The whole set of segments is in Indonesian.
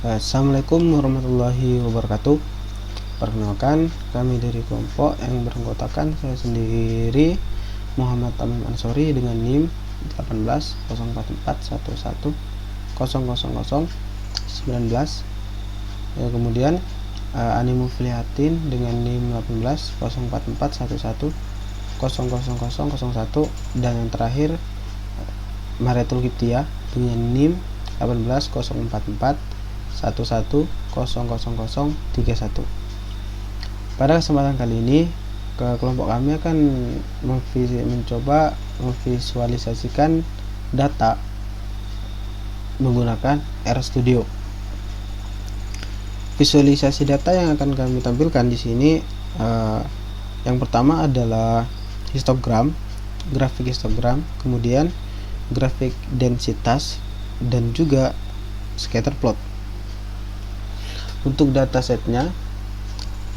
Assalamualaikum warahmatullahi wabarakatuh. Perkenalkan, kami dari kelompok yang beranggotakan saya sendiri, Muhammad Tamim Ansori, dengan NIM 180441100019. Kemudian Animu Flihatin dengan NIM 180441100001, dan yang terakhir Maretul Kiptia dengan NIM 180441100031. Pada kesempatan kali ini, kelompok kami akan mencoba memvisualisasikan data menggunakan RStudio. Visualisasi data yang akan kami tampilkan di sini, yang pertama adalah histogram, grafik histogram, kemudian grafik densitas, dan juga scatter plot. Untuk datasetnya,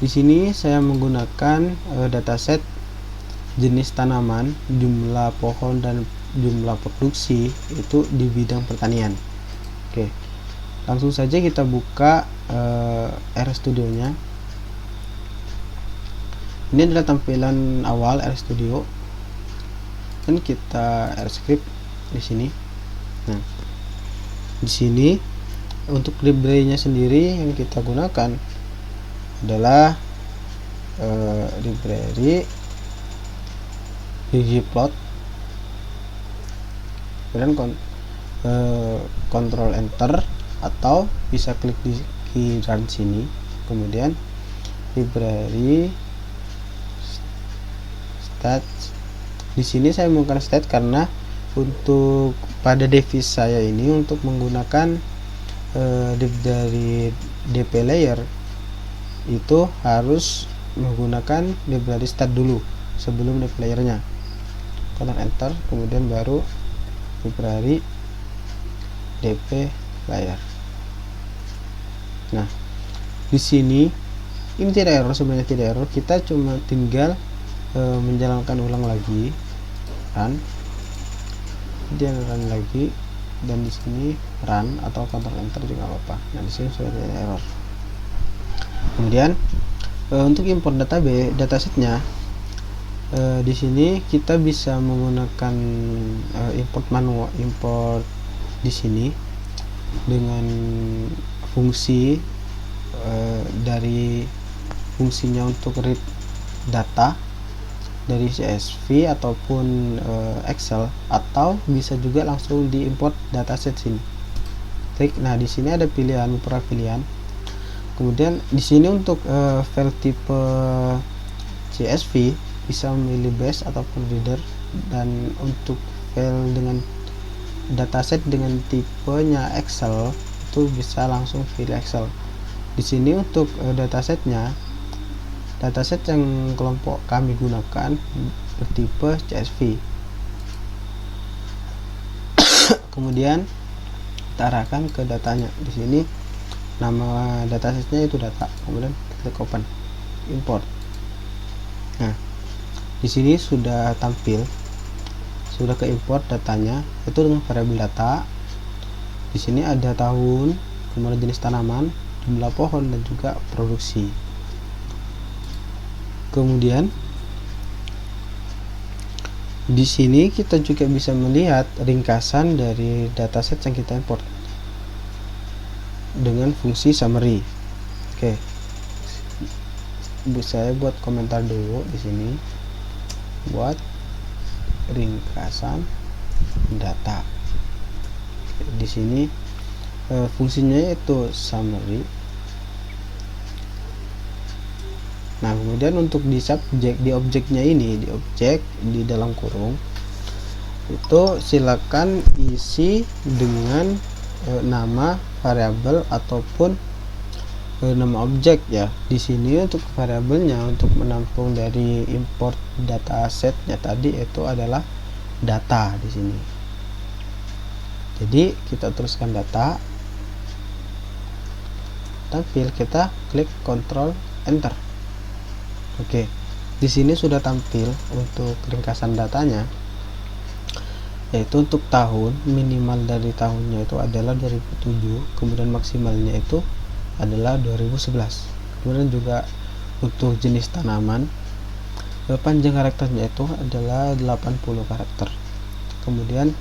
di sini saya menggunakan dataset jenis tanaman, jumlah pohon, dan jumlah produksi itu di bidang pertanian. Oke, langsung saja kita buka RStudio nya. Ini adalah tampilan awal RStudio, dan kita RScript di sini. Nah, di sini untuk library-nya sendiri yang kita gunakan adalah library ggplot, kemudian Ctrl Enter, atau bisa klik di run sini, kemudian library stats. Di sini saya menggunakan stat karena untuk pada device saya ini, untuk menggunakan dari DP layer itu harus menggunakan library stat dulu sebelum DP layernya. Ctrl Enter, kemudian baru library DP layer. Nah, di sini ini tidak error, sebenarnya tidak error, kita cuma tinggal menjalankan ulang lagi, run, kemudian run lagi, dan di sini run atau Ctrl Enter juga apa-apa. Nah, di sini sudah ada error. Kemudian untuk import datasetnya, di sini kita bisa menggunakan import manual, import di sini dengan fungsi dari fungsinya untuk read data dari CSV ataupun Excel, atau bisa juga langsung diimport dataset sini. Klik. Nah, di sini ada pilihan, beberapa pilihan. Kemudian di sini untuk file tipe CSV bisa memilih base ataupun reader, dan untuk file dengan dataset dengan tipenya Excel itu bisa langsung pilih Excel. Di sini untuk datasetnya, dataset yang kelompok kami gunakan bertipe CSV. Kemudian kita arahkan ke datanya. Di sini nama datasetnya itu data, kemudian klik open, import. Nah, di sini sudah tampil, sudah ke import datanya itu dengan variabel data. Di sini ada tahun, kemudian jenis tanaman, jumlah pohon, dan juga produksi. Kemudian di sini kita juga bisa melihat ringkasan dari dataset yang kita import dengan fungsi summary. Oke, saya buat komentar dulu di sini, buat ringkasan data. Di sini fungsinya yaitu summary. Nah, kemudian untuk di subjek, di objeknya ini, di objek di dalam kurung itu silakan isi dengan nama variabel ataupun nama objek ya. Di sini untuk variabelnya, untuk menampung dari import datasetnya tadi, itu adalah data di sini. Jadi kita teruskan data, tampil, kita klik Ctrl Enter. Oke, di sini sudah tampil untuk ringkasan datanya. yaitu untuk tahun minimal dari tahunnya itu adalah 2007, kemudian maksimalnya itu adalah 2011. Kemudian juga untuk jenis tanaman, panjang karakternya itu adalah 80 karakter. Kemudian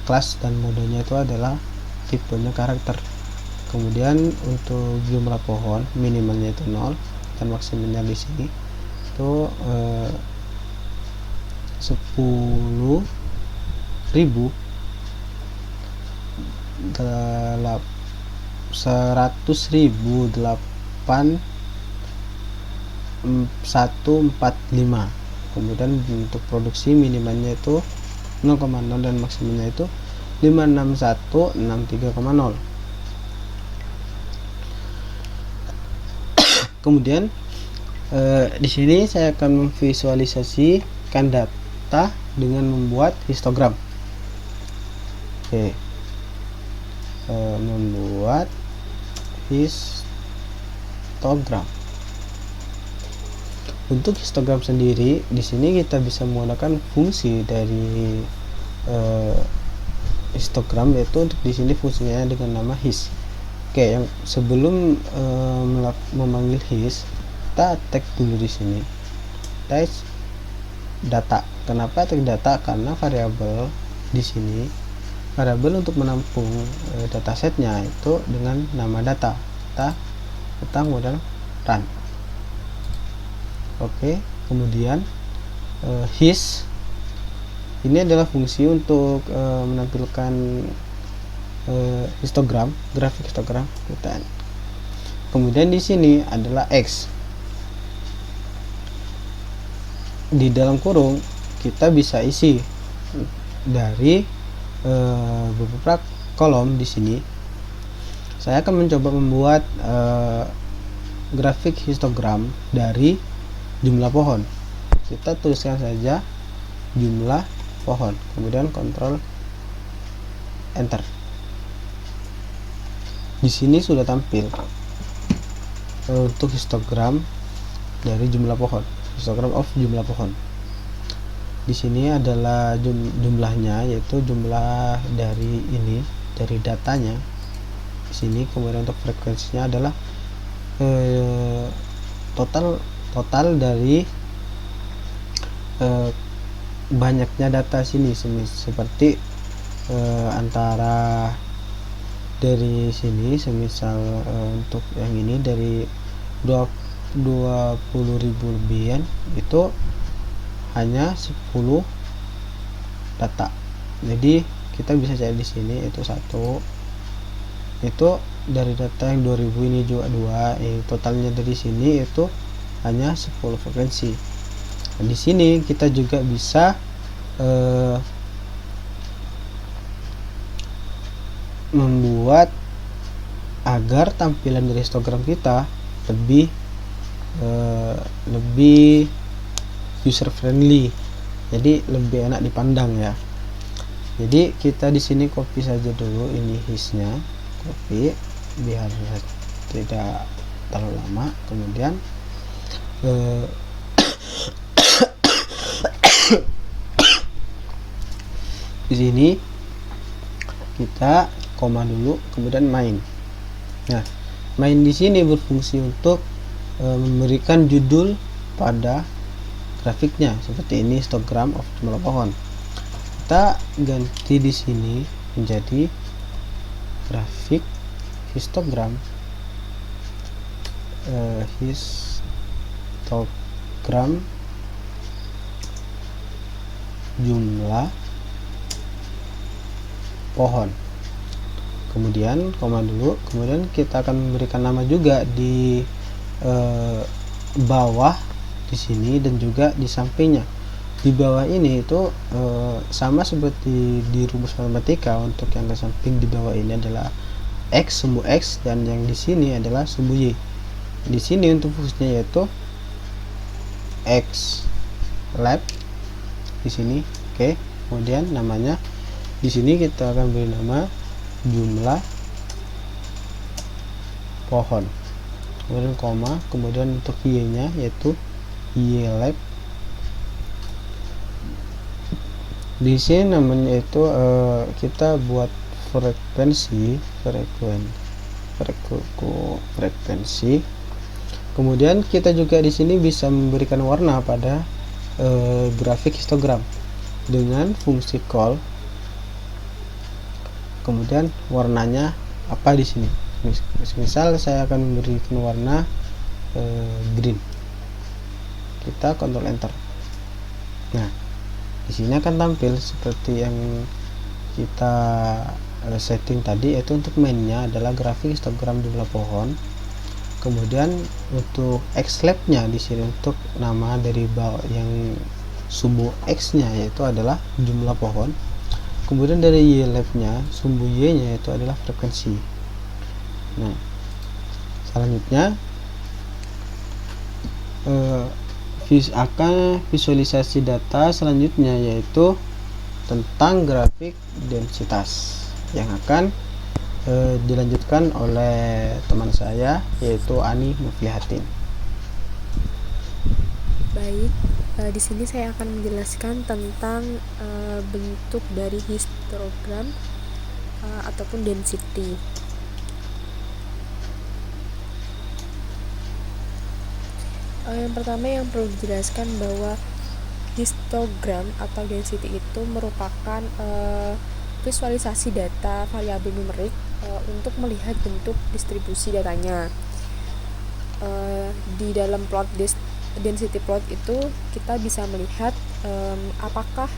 kelas dan modenya itu adalah tipenya karakter. Kemudian untuk jumlah pohon minimalnya itu 0 dan maksimalnya di sini itu 10.000 100.008.145. kemudian untuk produksi minimalnya itu 0,0 dan maksimalnya itu 56163,0. Kemudian di sini saya akan memvisualisasikan data dengan membuat histogram. Oke, membuat histogram. Untuk histogram sendiri, di sini kita bisa menggunakan fungsi dari histogram, yaitu untuk di sini fungsinya dengan nama his. Oke, yang sebelum memanggil his, kita tag dulu di sini tag data. Kenapa tag data? Karena variabel di sini, variabel untuk menampung datasetnya itu dengan nama data. Kita kemudian run. Oke, kemudian his ini adalah fungsi untuk menampilkan histogram, grafik histogram. Kemudian di sini adalah x. Di dalam kurung kita bisa isi dari beberapa kolom. Di sini saya akan mencoba membuat grafik histogram dari jumlah pohon. Kita tuliskan saja jumlah pohon, kemudian kontrol enter. Di sini sudah tampil untuk histogram dari jumlah pohon, histogram of jumlah pohon. Di sini adalah jumlahnya, yaitu jumlah dari ini, dari datanya. Di sini kemudian untuk frekuensinya adalah total dari banyaknya data sini, seperti antara dari sini, semisal untuk yang ini dari 20.000 lebihan itu hanya 10 data. Jadi kita bisa cari di sini itu 1, itu dari data yang 2000 ini juga 2, totalnya dari sini itu hanya 10 frekuensi. Nah, di sini kita juga bisa membuat agar tampilan dari histogram kita lebih user friendly, jadi lebih enak dipandang ya. Jadi kita di sini copy saja dulu ini hisnya, copy biar tidak terlalu lama. Kemudian di sini kita koma dulu, kemudian main. Nah, main di sini berfungsi untuk memberikan judul pada grafiknya, seperti ini histogram of jumlah pohon. Kita ganti di sini menjadi grafik histogram, histogram jumlah pohon. Kemudian koma dulu, kemudian kita akan memberikan nama juga di bawah di sini dan juga di sampingnya. Di bawah ini itu sama seperti di rumus matematika. Untuk yang ke samping di bawah ini adalah x, sumbu x, dan yang di sini adalah sumbu y. Di sini untuk fungsinya yaitu x lab di sini. Oke, kemudian namanya di sini kita akan beri nama jumlah pohon, kemudian koma, kemudian untuk y nya yaitu y lab Di sini namanya itu kita buat frekuensi. Kemudian kita juga di sini bisa memberikan warna pada grafik histogram dengan fungsi call. Kemudian warnanya apa di sini? Misal saya akan memberikan warna green. Kita Ctrl Enter. Nah, di sini akan tampil seperti yang kita setting tadi, yaitu untuk mainnya adalah grafik histogram jumlah pohon. Kemudian untuk X-lab nya di sini untuk nama dari bawah yang sumbu X nya yaitu adalah jumlah pohon. Kemudian dari Y-lab nya sumbu Y nya yaitu adalah frekuensi. Nah, selanjutnya akan visualisasi data selanjutnya yaitu tentang grafik densitas yang akan dilanjutkan oleh teman saya yaitu Ani Muflihatin. Baik, di sini saya akan menjelaskan tentang bentuk dari histogram ataupun density. Yang pertama yang perlu dijelaskan bahwa histogram atau density itu merupakan visualisasi data variabel numerik untuk melihat bentuk distribusi datanya. Di dalam plot density plot itu kita bisa melihat apakah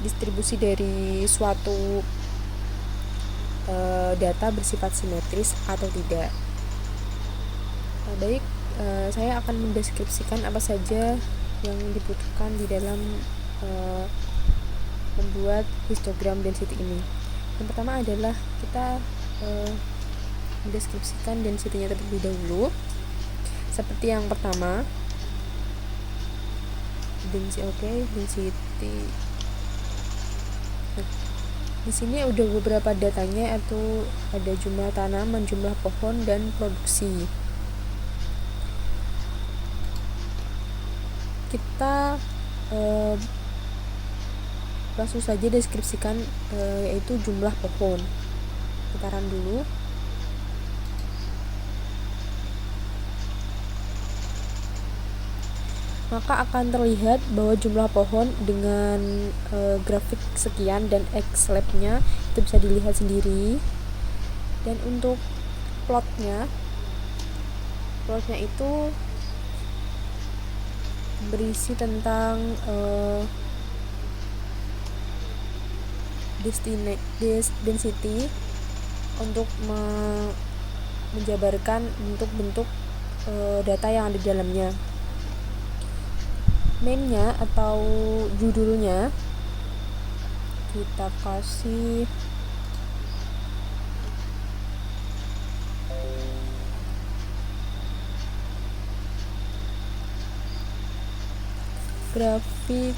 distribusi dari suatu data bersifat simetris atau tidak. Baik, saya akan mendeskripsikan apa saja yang dibutuhkan di dalam membuat histogram density ini. Yang pertama adalah kita mendeskripsikan density-nya terlebih dahulu. Seperti yang pertama, density. Nah, di sini ada beberapa datanya, yaitu ada jumlah tanaman, jumlah pohon, dan produksi. Kita langsung saja deskripsikan yaitu jumlah pohon. Kita run dulu. Maka akan terlihat bahwa jumlah pohon dengan grafik sekian dan X-lab nya itu bisa dilihat sendiri. Dan untuk plotnya itu berisi tentang density untuk menjabarkan bentuk-bentuk data yang ada di dalamnya. Mainnya atau judulnya kita kasih grafik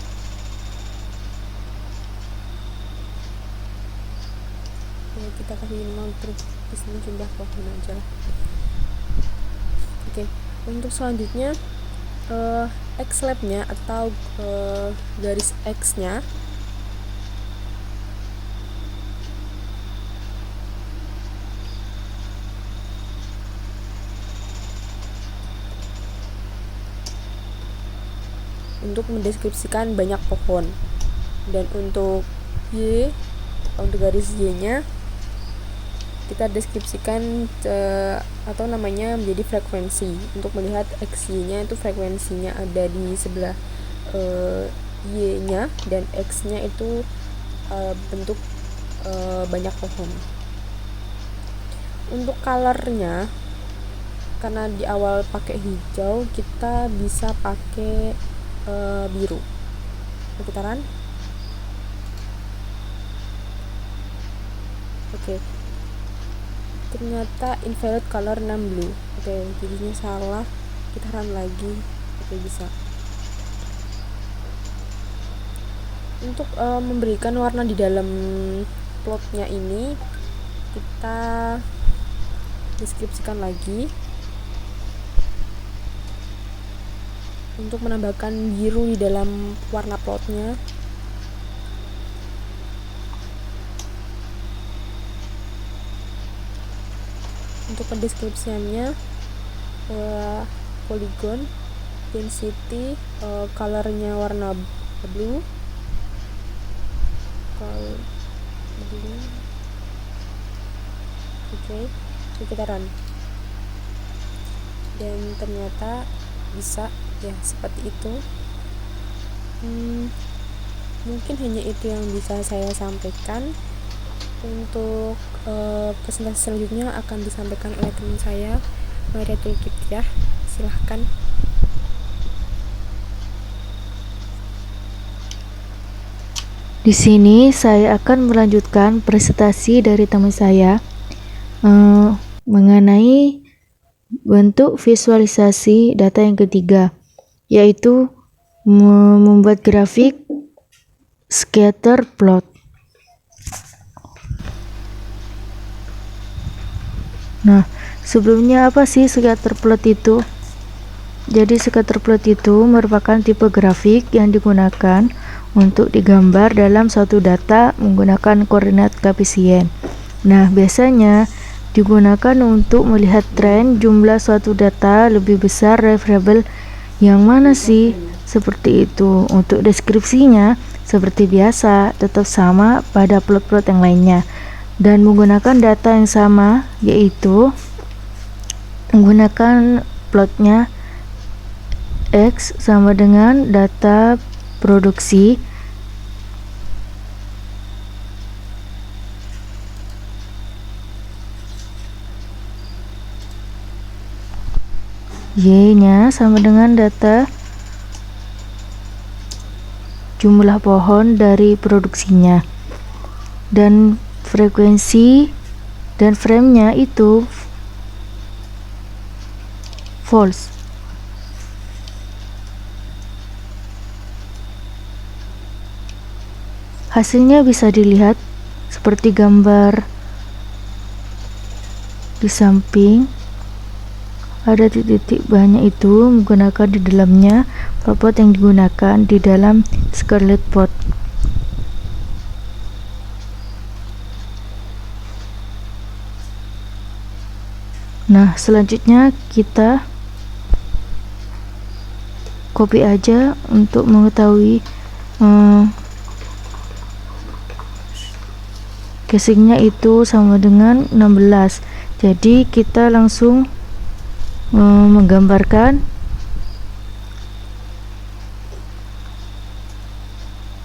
ya, kita kasih nama terus di sini jumlah pohon aja lah. Oke, untuk selanjutnya X-lab nya atau garis X nya untuk mendeskripsikan banyak pohon. Dan untuk garis Y nya kita deskripsikan atau namanya menjadi frekuensi, untuk melihat XY nya itu frekuensinya ada di sebelah Y nya, dan X nya itu bentuk banyak pohon. Untuk colornya, karena di awal pakai hijau, kita bisa pakai biru. Kita run. Oke. Ternyata invalid color non blue. Oke, jadinya salah. Kita run lagi. Oke, bisa. Untuk memberikan warna di dalam plotnya ini, kita deskripsikan lagi. Untuk menambahkan biru di dalam warna plotnya, Untuk pendeskripsiannya, polygon, density, colornya warna blue, oke, kita run dan ternyata bisa ya seperti itu. Mungkin hanya itu yang bisa saya sampaikan. Untuk presentasi selanjutnya akan disampaikan oleh teman saya, Mariatul Kityah. Silahkan. Di sini saya akan melanjutkan presentasi dari teman saya mengenai bentuk visualisasi data yang ketiga, yaitu membuat grafik scatter plot. Nah, sebelumnya apa sih scatter plot itu? Jadi scatter plot itu merupakan tipe grafik yang digunakan untuk digambar dalam suatu data menggunakan koordinat Cartesian. Nah, biasanya digunakan untuk melihat tren jumlah suatu data lebih besar dari variabel yang mana sih? Seperti itu. Untuk deskripsinya seperti biasa, tetap sama pada plot-plot yang lainnya dan menggunakan data yang sama, yaitu menggunakan plotnya X sama dengan data produksi Y-nya sama dengan data jumlah pohon dari produksinya, dan frekuensi dan frame-nya itu false. Hasilnya bisa dilihat seperti gambar di samping. Ada titik-titik banyak itu menggunakan di dalamnya plot yang digunakan di dalam Scarlet Plot. Nah, selanjutnya kita copy aja untuk mengetahui casingnya itu sama dengan 16. Jadi kita langsung menggambarkan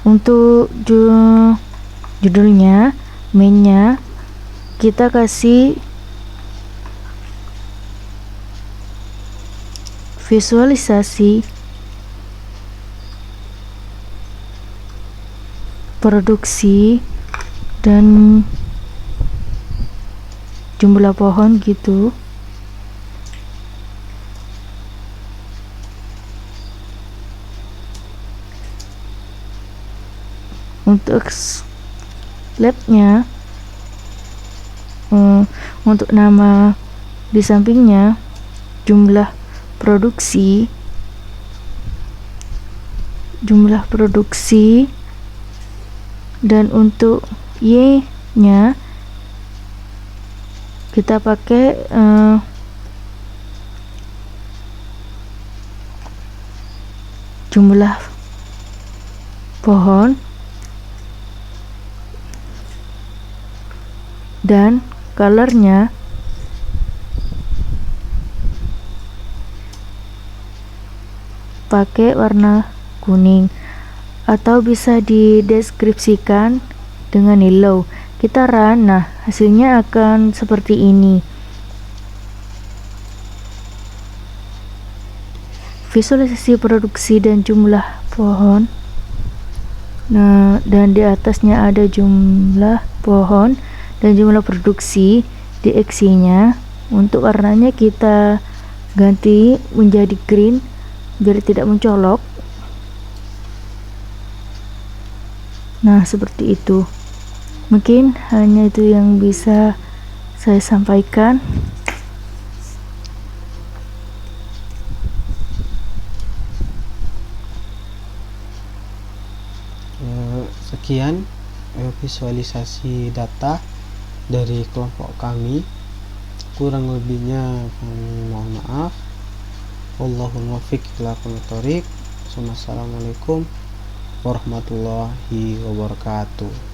untuk judulnya, mainnya kita kasih visualisasi produksi dan jumlah pohon gitu. Untuk labnya, untuk nama di sampingnya jumlah produksi, dan untuk Y-nya kita pakai jumlah pohon, dan colornya pakai warna kuning, atau bisa dideskripsikan dengan yellow. Kita run, nah hasilnya akan seperti ini. Visualisasi produksi dan jumlah pohon. Nah, dan di atasnya ada jumlah pohon dan jumlah produksi di X-nya. Untuk warnanya kita ganti menjadi green biar tidak mencolok. Nah, seperti itu. Mungkin hanya itu yang bisa saya sampaikan. Sekian visualisasi data dari kelompok kami. kurang lebihnya mohon maaf. Wallahul muwaffiq ila aqwamit thoriq. Assalamualaikum warahmatullahi wabarakatuh.